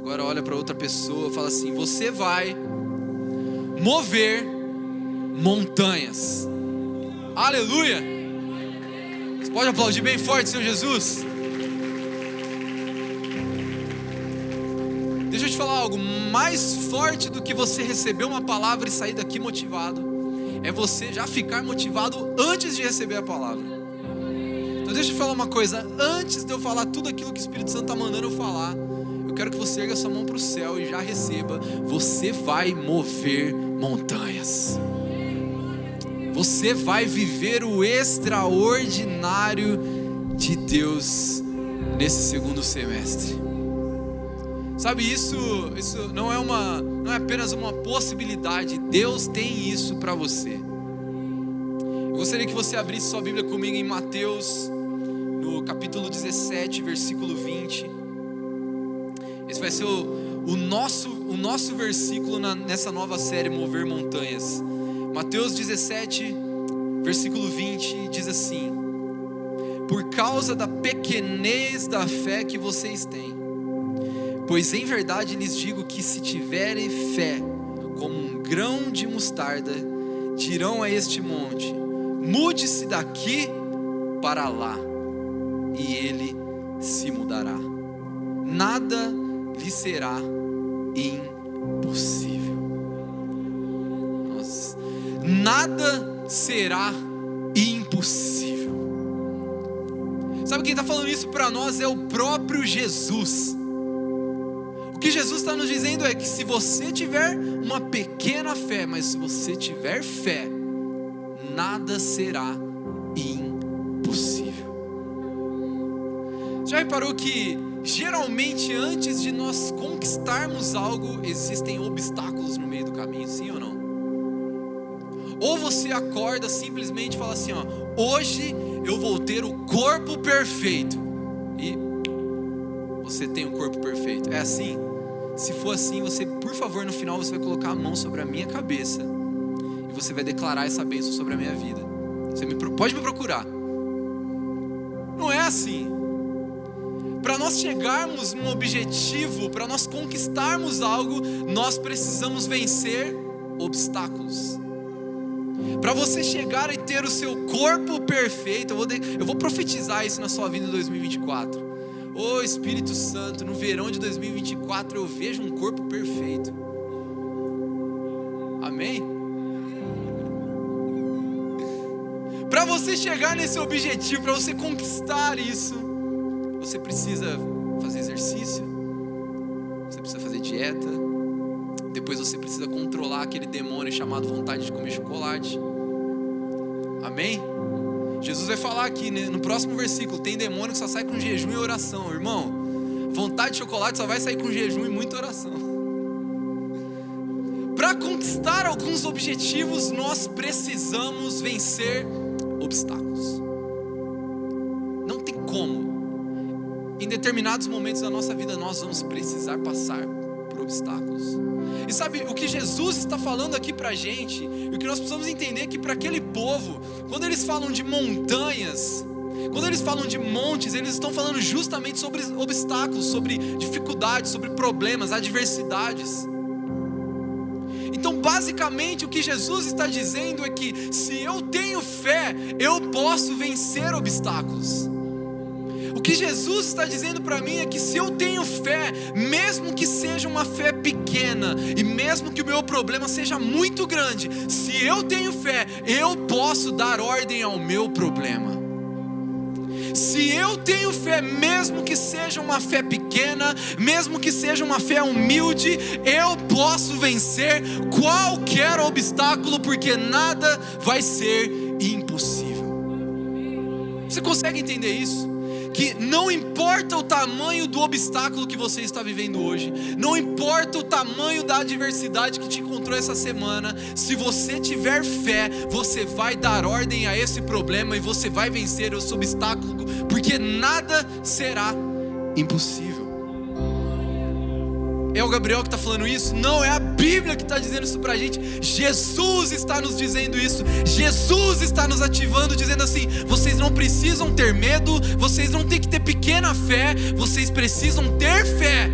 Agora olha para outra pessoa e fala assim: você vai mover montanhas. Aleluia! Você pode aplaudir bem forte, Senhor Jesus? Deixa eu te falar algo, mais forte do que você receber uma palavra e sair daqui motivado, é você já ficar motivado antes de receber a palavra. Então deixa eu te falar uma coisa, antes de eu falar tudo aquilo que o Espírito Santo está mandando eu falar, eu quero que você erga sua mão para o céu e já receba. Você vai mover montanhas. Você vai viver o extraordinário de Deus nesse segundo semestre. Sabe, isso não é apenas uma possibilidade. Deus tem isso para você. Eu gostaria que você abrisse sua Bíblia comigo em Mateus, no capítulo 17, versículo 20. Esse vai ser o nosso versículo nessa nova série Mover Montanhas. Mateus 17, versículo 20 diz assim: por causa da pequenez da fé que vocês têm, pois em verdade lhes digo que se tiverem fé como um grão de mostarda, dirão a este monte: mude-se daqui para lá, e ele se mudará. Nada lhe será impossível. Nossa. Nada será impossível. Sabe quem está falando isso para nós? É o próprio Jesus. O que Jesus está nos dizendo é que se você tiver uma pequena fé, mas se você tiver fé, nada será impossível. Já reparou que geralmente antes de nós conquistarmos algo, existem obstáculos no meio do caminho, sim ou não? Ou você acorda simplesmente e fala assim, ó, hoje eu vou ter o corpo perfeito, e você tem o corpo perfeito. É assim? Se for assim, você, por favor, no final você vai colocar a mão sobre a minha cabeça e você vai declarar essa bênção sobre a minha vida. Você pode me procurar. Não é assim. Para nós chegarmos num objetivo, para nós conquistarmos algo, nós precisamos vencer obstáculos. Para você chegar e ter o seu corpo perfeito, eu vou profetizar isso na sua vida em 2024. Ô Espírito Santo, no verão de 2024 eu vejo um corpo perfeito. Amém? Para você chegar nesse objetivo, para você conquistar isso, você precisa fazer exercício, você precisa fazer dieta, depois você precisa controlar aquele demônio chamado vontade de comer chocolate. Amém? Jesus vai falar aqui, né, no próximo versículo, tem demônio que só sai com jejum e oração. Irmão, vontade de chocolate só vai sair com jejum e muita oração. Para conquistar alguns objetivos, nós precisamos vencer obstáculos. Não tem como. Em determinados momentos da nossa vida, nós vamos precisar passar por obstáculos. E sabe, o que Jesus está falando aqui pra gente, e o que nós precisamos entender é que para aquele povo, quando eles falam de montanhas, quando eles falam de montes, eles estão falando justamente sobre obstáculos, sobre dificuldades, sobre problemas, adversidades. Então basicamente o que Jesus está dizendo é que se eu tenho fé, eu posso vencer obstáculos. O que Jesus está dizendo para mim é que se eu tenho fé, mesmo que seja uma fé pequena, e mesmo que o meu problema seja muito grande, se eu tenho fé, eu posso dar ordem ao meu problema. Se eu tenho fé, mesmo que seja uma fé pequena, mesmo que seja uma fé humilde, eu posso vencer qualquer obstáculo, porque nada vai ser impossível. Você consegue entender isso? Que não importa o tamanho do obstáculo que você está vivendo hoje, não importa o tamanho da adversidade que te encontrou essa semana, se você tiver fé, você vai dar ordem a esse problema e você vai vencer esse obstáculo, porque nada será impossível. É o Gabriel que está falando isso? Não, é a Bíblia que está dizendo isso para a gente. Jesus está nos dizendo isso. Jesus está nos ativando, dizendo assim: vocês não precisam ter medo, vocês não têm que ter pequena fé, vocês precisam ter fé.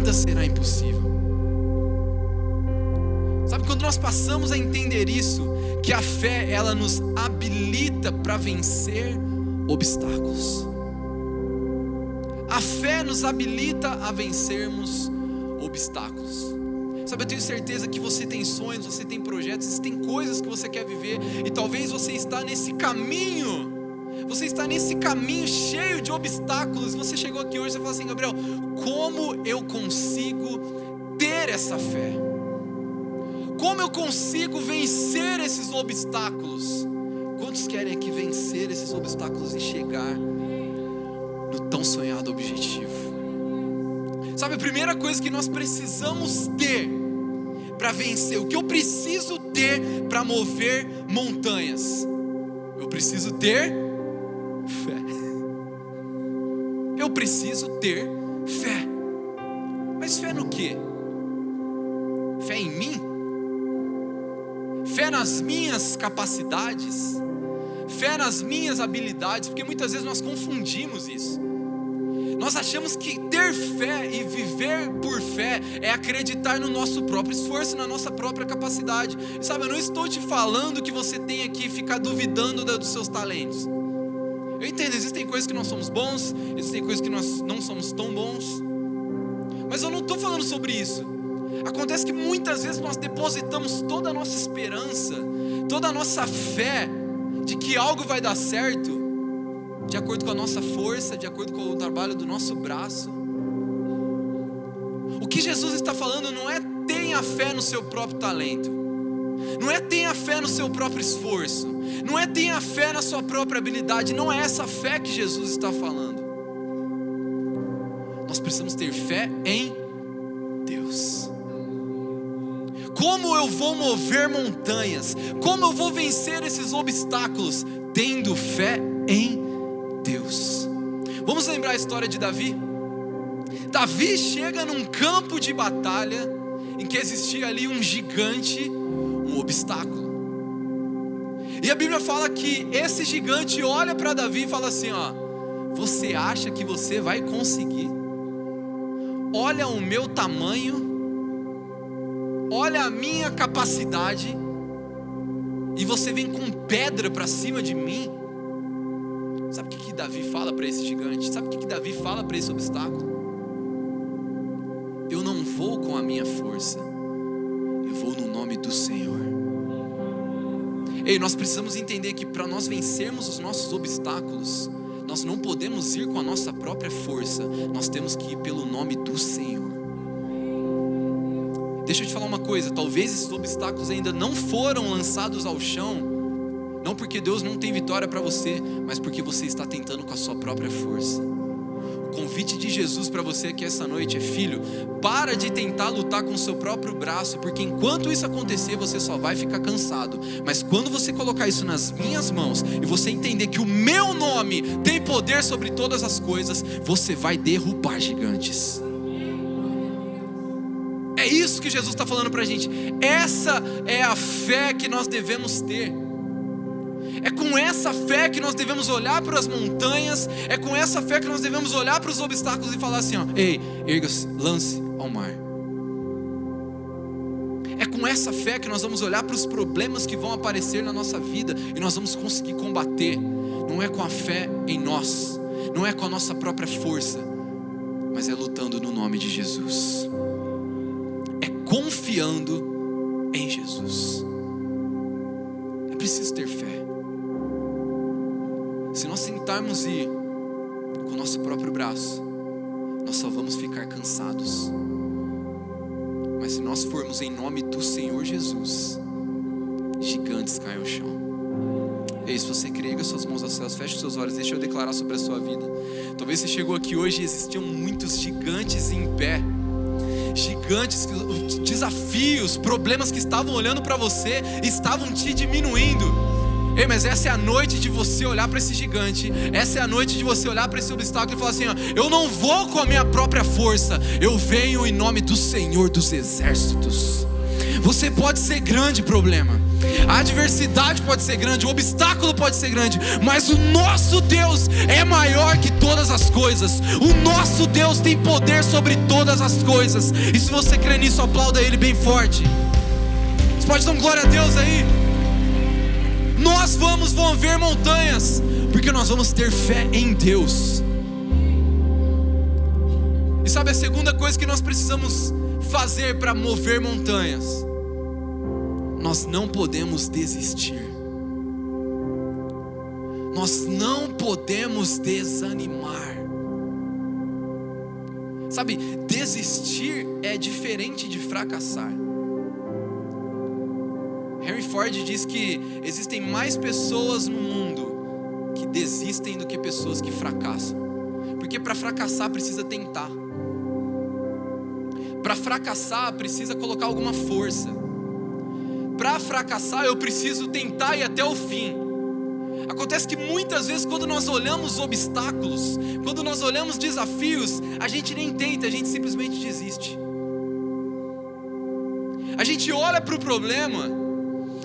nada será impossível. Sabe, quando nós passamos a entender isso, que a fé, ela nos habilita para vencer obstáculos. A fé nos habilita a vencermos obstáculos. Sabe, eu tenho certeza que você tem sonhos, você tem projetos, existem coisas que você quer viver, e talvez você está nesse caminho, cheio de obstáculos. Você chegou aqui hoje e fala assim: Gabriel, como eu consigo ter essa fé? Como eu consigo vencer esses obstáculos? Quantos querem aqui vencer esses obstáculos e chegar no tão sonhado objetivo? Sabe, a primeira coisa que nós precisamos ter para vencer, o que eu preciso ter para mover montanhas? Eu preciso ter fé. Eu preciso ter fé. Mas fé no quê? Fé em mim? Fé nas minhas capacidades? Fé nas minhas habilidades? Porque muitas vezes nós confundimos isso. Nós achamos que ter fé e viver por fé é acreditar no nosso próprio esforço, na nossa própria capacidade. E sabe, eu não estou te falando que você tenha que ficar duvidando dos seus talentos. Eu entendo, existem coisas que nós somos bons, existem coisas que nós não somos tão bons, mas eu não estou falando sobre isso. Acontece que muitas vezes nós depositamos toda a nossa esperança, toda a nossa fé de que algo vai dar certo de acordo com a nossa força, de acordo com o trabalho do nosso braço. O que Jesus está falando não é tenha fé no seu próprio talento, não é tenha fé no seu próprio esforço, não é tenha fé na sua própria habilidade. Não é essa fé que Jesus está falando. Nós precisamos ter fé em Deus. Como eu vou mover montanhas? Como eu vou vencer esses obstáculos? Tendo fé em Deus. Vamos lembrar a história de Davi? Davi chega num campo de batalha em que existia ali um gigante, um obstáculo. E a Bíblia fala que esse gigante olha para Davi e fala assim: ó, você acha que você vai conseguir? Olha o meu tamanho, olha a minha capacidade, e você vem com pedra para cima de mim? Sabe o que Davi fala para esse gigante? Sabe o que Davi fala para esse obstáculo? Eu não vou com a minha força, eu vou no nome do Senhor. Ei, nós precisamos entender que para nós vencermos os nossos obstáculos, nós não podemos ir com a nossa própria força, nós temos que ir pelo nome do Senhor. Deixa eu te falar uma coisa, talvez esses obstáculos ainda não foram lançados ao chão, não porque Deus não tem vitória para você, mas porque você está tentando com a sua própria força. O convite de Jesus para você aqui essa noite é: filho, para de tentar lutar com o seu próprio braço, porque enquanto isso acontecer, você só vai ficar cansado. Mas quando você colocar isso nas minhas mãos, e você entender que o meu nome tem poder sobre todas as coisas, você vai derrubar gigantes. É isso que Jesus está falando para a gente. Essa é a fé que nós devemos ter. É com essa fé que nós devemos olhar para as montanhas, é com essa fé que nós devemos olhar para os obstáculos e falar assim: ó, ei, erga-se, lance ao mar. É com essa fé que nós vamos olhar para os problemas que vão aparecer na nossa vida e nós vamos conseguir combater. Não é com a fé em nós, não é com a nossa própria força, mas é lutando no nome de Jesus. É confiando em Jesus. É preciso ter fé. Se nós tentarmos ir com o nosso próprio braço, nós só vamos ficar cansados. Mas se nós formos em nome do Senhor Jesus, gigantes caem ao chão. Ei, se você crê, erga suas mãos aos céus, feche os seus olhos, deixa eu declarar sobre a sua vida. Talvez você chegou aqui hoje e existiam muitos gigantes em pé. Gigantes, desafios, problemas que estavam olhando para você e estavam te diminuindo. Ei, mas essa é a noite de você olhar para esse gigante. Essa é a noite de você olhar para esse obstáculo e falar assim: ó, eu não vou com a minha própria força, eu venho em nome do Senhor dos exércitos. Você pode ser grande problema, A adversidade pode ser grande, o obstáculo pode ser grande, mas o nosso Deus é maior que todas as coisas. O nosso Deus tem poder sobre todas as coisas. E se você crê nisso, aplauda Ele bem forte. Você pode dar um glória a Deus aí? Nós vamos mover montanhas, porque nós vamos ter fé em Deus. E sabe a segunda coisa que nós precisamos fazer para mover montanhas? Nós não podemos desistir. Nós não podemos desanimar. Sabe, desistir é diferente de fracassar. Henry Ford diz que existem mais pessoas no mundo que desistem do que pessoas que fracassam. Porque para fracassar precisa tentar. Para fracassar precisa colocar alguma força. Para fracassar eu preciso tentar ir até o fim. Acontece que muitas vezes quando nós olhamos obstáculos, quando nós olhamos desafios, a gente nem tenta, a gente simplesmente desiste. A gente olha para o problema,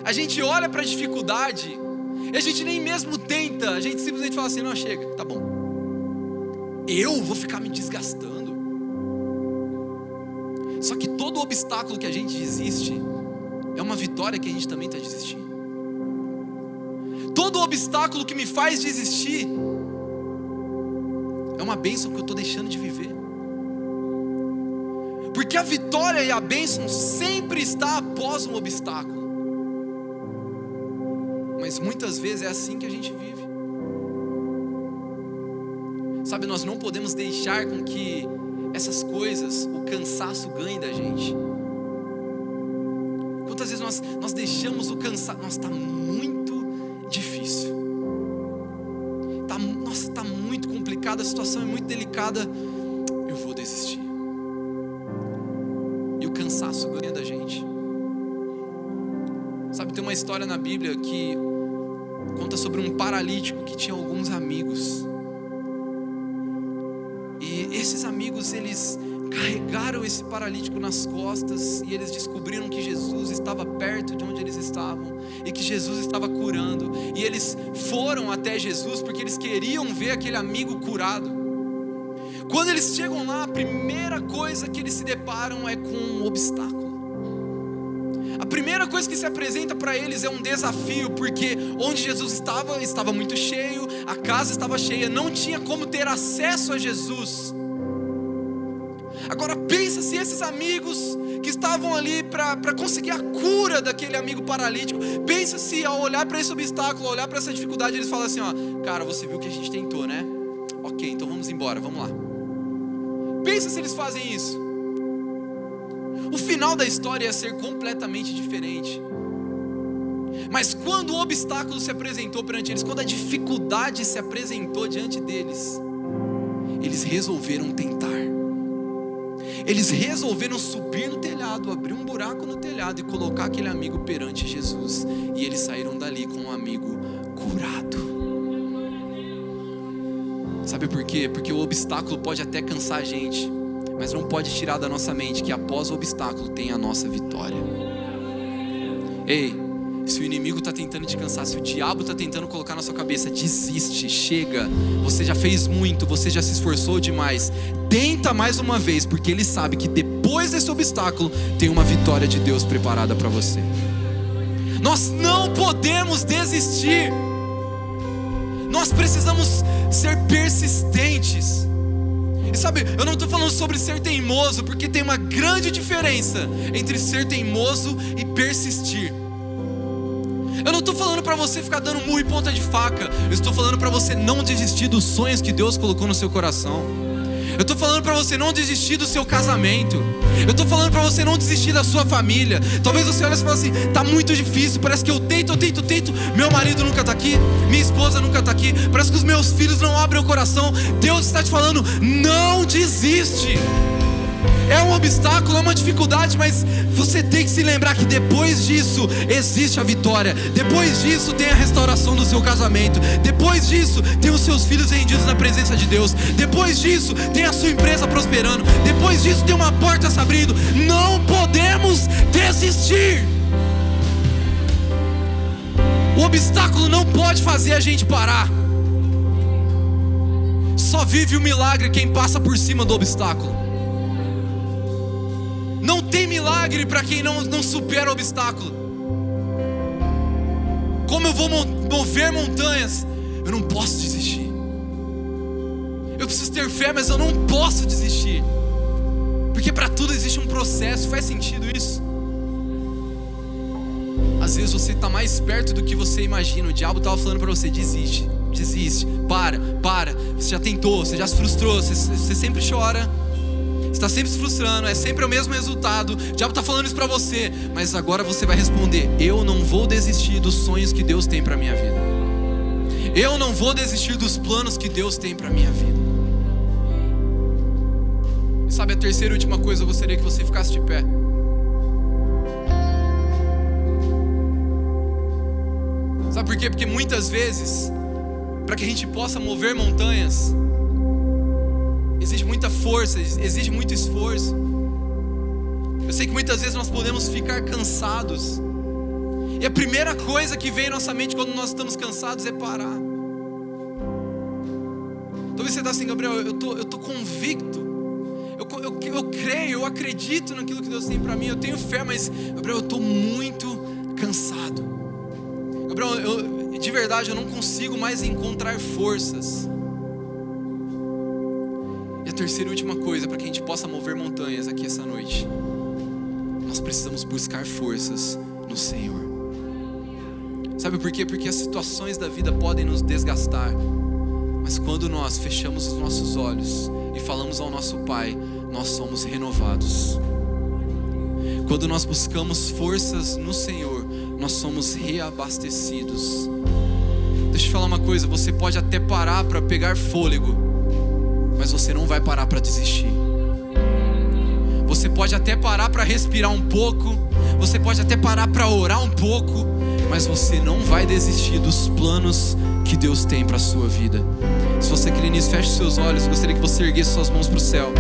a gente olha para a dificuldade, e a gente nem mesmo tenta, a gente simplesmente fala assim: não, chega, tá bom. Eu vou ficar me desgastando. Só que todo obstáculo que a gente desiste é uma vitória que a gente também está desistindo. Todo obstáculo que me faz desistir é uma bênção que eu estou deixando de viver. Porque a vitória e a bênção sempre está após um obstáculo. Mas muitas vezes é assim que a gente vive. Sabe, nós não podemos deixar com que essas coisas, o cansaço ganhe da gente. Quantas vezes nós deixamos o cansaço? Nossa, está muito difícil. Nossa, está muito complicado, a situação é muito delicada. Eu vou desistir. E o cansaço ganha da gente. Sabe, tem uma história na Bíblia que conta sobre um paralítico que tinha alguns amigos. E esses amigos, eles carregaram esse paralítico nas costas, e eles descobriram que Jesus estava perto de onde eles estavam, e que Jesus estava curando, e eles foram até Jesus, porque eles queriam ver aquele amigo curado. Quando eles chegam lá, a primeira coisa que eles se deparam é com um obstáculo. A primeira coisa que se apresenta para eles é um desafio, porque onde Jesus estava muito cheio, a casa estava cheia, não tinha como ter acesso a Jesus. Agora pensa se esses amigos que estavam ali para conseguir a cura daquele amigo paralítico, pensa se ao olhar para esse obstáculo, ao olhar para essa dificuldade, eles falam assim: ó, cara, você viu que a gente tentou, né? Ok, então vamos embora, vamos lá. Pensa se eles fazem isso. O final da história ia ser completamente diferente. Mas quando o obstáculo se apresentou perante eles, quando a dificuldade se apresentou diante deles, eles resolveram tentar. Eles resolveram subir no telhado, abrir um buraco no telhado e colocar aquele amigo perante Jesus. E eles saíram dali com um amigo curado. Sabe por quê? Porque o obstáculo pode até cansar a gente, mas não pode tirar da nossa mente que após o obstáculo tem a nossa vitória. Ei, se o inimigo está tentando te cansar, se o diabo está tentando colocar na sua cabeça: desiste, chega, você já fez muito, você já se esforçou demais, tenta mais uma vez, porque ele sabe que depois desse obstáculo tem uma vitória de Deus preparada para você. Nós não podemos desistir. Nós precisamos ser persistentes. E sabe, eu não estou falando sobre ser teimoso, porque tem uma grande diferença entre ser teimoso e persistir. Eu não estou falando para você ficar dando murro e ponta de faca. Eu estou falando para você não desistir dos sonhos que Deus colocou no seu coração. Eu estou falando para você não desistir do seu casamento. Eu estou falando para você não desistir da sua família. Talvez você olhe e fale assim: tá muito difícil, parece que eu tento. Meu marido nunca está aqui, minha esposa nunca está aqui, parece que os meus filhos não abrem o coração. Deus está te falando: não desiste. É um obstáculo, é uma dificuldade, mas você tem que se lembrar que depois disso existe a vitória. Depois disso tem a restauração do seu casamento. Depois disso tem os seus filhos rendidos na presença de Deus. Depois disso tem a sua empresa prosperando. Depois disso tem uma porta se abrindo. Não podemos desistir. O obstáculo não pode fazer a gente parar. Só vive o milagre quem passa por cima do obstáculo. Não tem milagre para quem não supera o obstáculo. Como eu vou mover montanhas? Eu não posso desistir. Eu preciso ter fé, mas eu não posso desistir. Porque para tudo existe um processo. Faz sentido isso? Às vezes você está mais perto do que você imagina. O diabo estava falando para você: desiste, para. Você já tentou, você já se frustrou, você sempre chora, você está sempre se frustrando, é sempre o mesmo resultado. O diabo está falando isso para você, mas agora você vai responder: eu não vou desistir dos sonhos que Deus tem para a minha vida. Eu não vou desistir dos planos que Deus tem para a minha vida. E sabe, a terceira e última coisa, eu gostaria que você ficasse de pé. Sabe por quê? Porque muitas vezes, para que a gente possa mover montanhas, exige muita força, exige muito esforço. Eu sei que muitas vezes nós podemos ficar cansados, e a primeira coisa que vem em nossa mente quando nós estamos cansados é parar. Talvez você está assim: Gabriel, eu tô convicto, eu creio, eu acredito naquilo que Deus tem para mim, eu tenho fé, mas Gabriel, eu estou muito cansado. Gabriel, de verdade, eu não consigo mais encontrar forças. E a terceira e última coisa, para que a gente possa mover montanhas aqui essa noite, nós precisamos buscar forças no Senhor. Sabe por quê? Porque as situações da vida podem nos desgastar, mas quando nós fechamos os nossos olhos e falamos ao nosso Pai, nós somos renovados. Quando nós buscamos forças no Senhor, nós somos reabastecidos. Deixa eu te falar uma coisa: você pode até parar para pegar fôlego, mas você não vai parar para desistir. Você pode até parar para respirar um pouco, você pode até parar para orar um pouco, mas você não vai desistir dos planos que Deus tem para a sua vida. Se você crê nisso, feche seus olhos. Eu gostaria que você erguesse suas mãos para o céu.